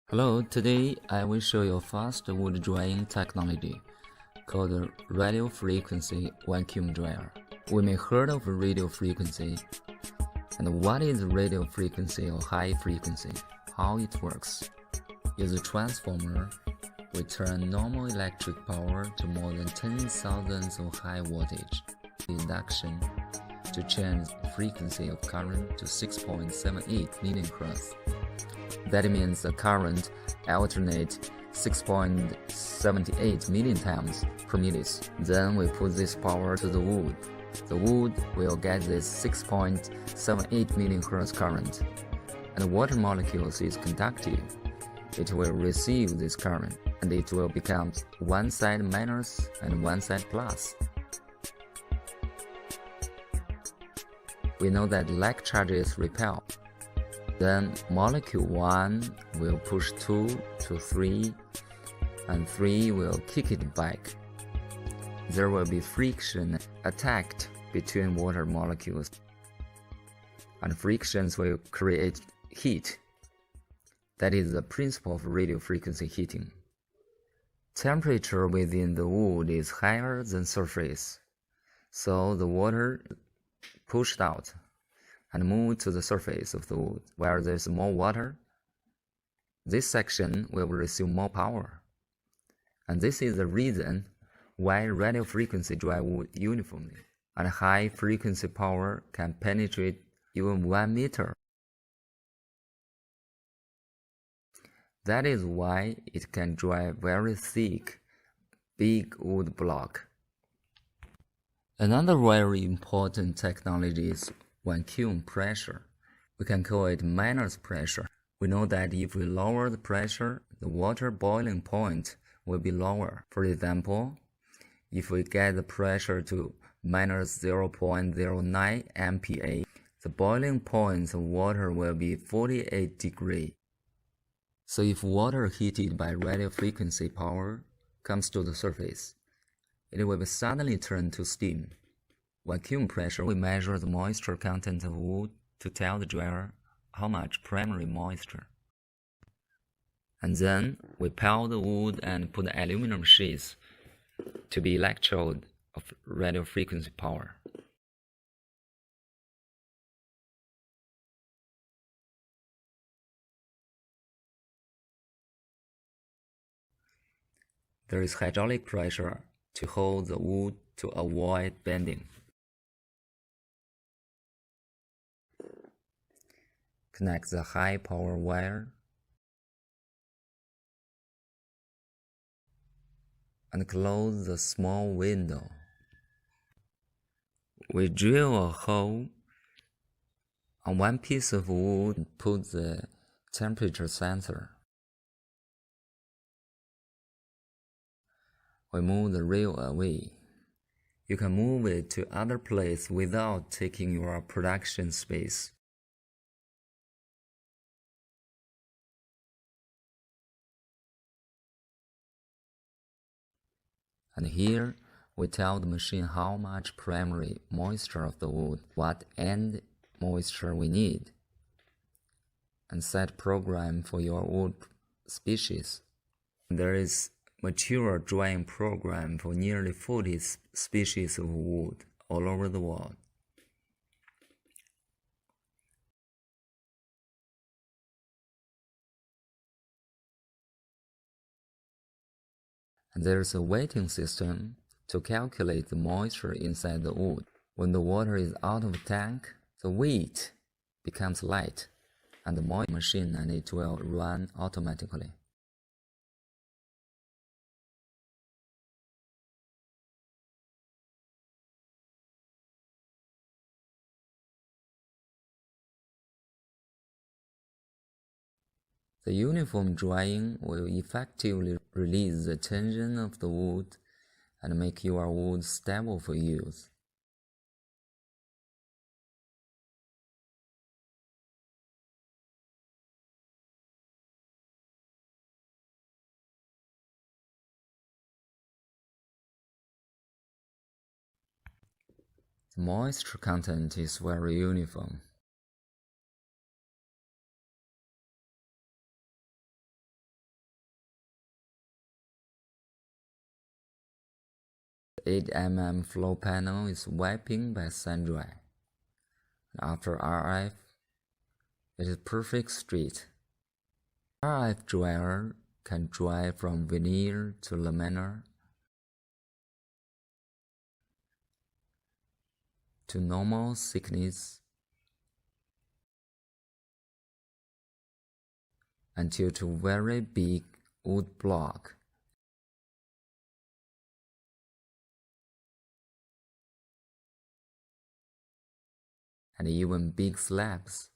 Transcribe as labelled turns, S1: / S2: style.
S1: Hello, today I will show you a fast wood drying technology called radio frequency vacuum dryer. We may heard of radio frequency. And what is radio frequency or high frequency? How it works? Use a transformer. We turn normal electric power to more than 10,000 of high voltage induction to change the frequency of current to 6.78 million hertz. That means the current alternates 6.78 million times per minute. Then we put this power to the wood. The wood will get this 6.78 million hertz current. And the water molecules is conductive. It will receive this current, and it will become one side minus and one side plus. We know that like charges repel. Then molecule 1 will push 2 to 3, and 3 will kick it back. There will be friction attacked between water molecules, and frictions will create heat. That is the principle of radio frequency heating. Temperature within the wood is higher than surface, so the water pushed out and move to the surface of the wood. Where there's more water, this section will receive more power. And this is the reason why radio frequency dry wood uniformly, and high frequency power can penetrate even 1 meter. That is why it can dry very thick, big wood block. Another very important technology is vacuum pressure. We can call it minus pressure. We know that if we lower the pressure, the water boiling point will be lower. For example, if we get the pressure to minus 0.09 MPa, the boiling point of water will be 48 degrees. So if water heated by radio frequency power comes to the surface, it will suddenly turn to steam. Vacuum pressure, we measure the moisture content of wood to tell the dryer how much primary moisture. And then we pile the wood and put the aluminum sheets to be electrode of radio frequency power. There is hydraulic pressure to hold the wood to avoid bending. Connect the high power wire and close the small window. We drill a hole on one piece of wood and put the temperature sensor. We move the rail away. You can move it to other place without taking your production space. And here we tell the machine how much primary moisture of the wood, what end moisture we need, and set program for your wood species. There is mature drying program for nearly 40 species of wood all over the world. And there's a weighting system to calculate the moisture inside the wood. When the water is out of the tank, the weight becomes light, and the moisture machine and it will run automatically. The uniform drying will effectively release the tension of the wood and make your wood stable for use. The moisture content is very uniform. 8 mm floor panel is wiping by sun dry. After RF, it is perfect straight. RF dryer can dry from veneer to laminar to normal thickness until to very big wood block. And even big slabs.